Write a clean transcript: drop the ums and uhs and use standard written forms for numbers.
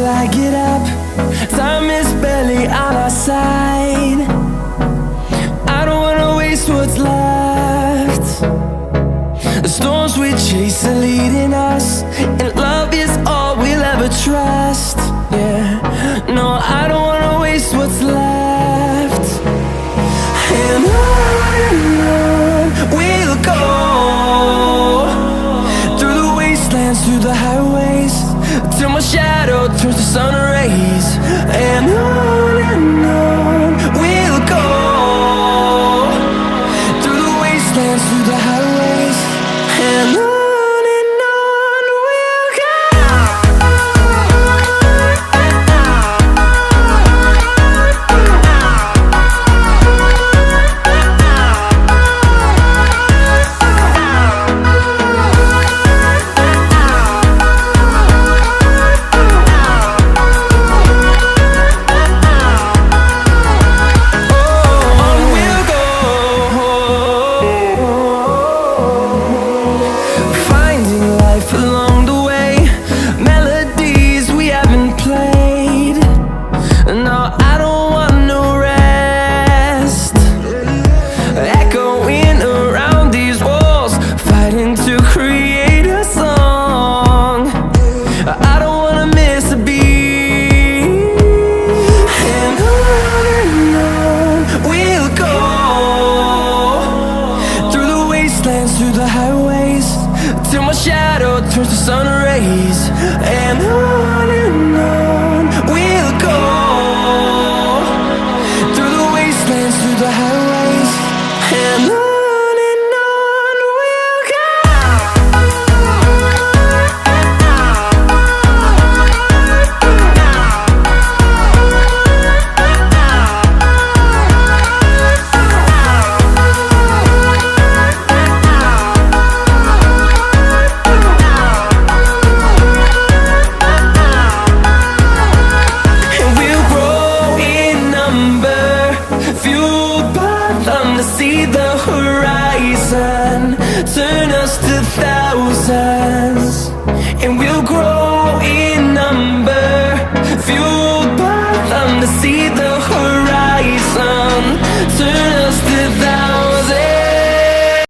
till I get up. Time is barely on our side. I don't wanna waste what's left. The storms we chase are leading us, and love is all we'll ever trust. Yeah, no, I don't wanna waste what's left. And on we'll go, through the wastelands, through the highways, till my shadow turns to sun rays. And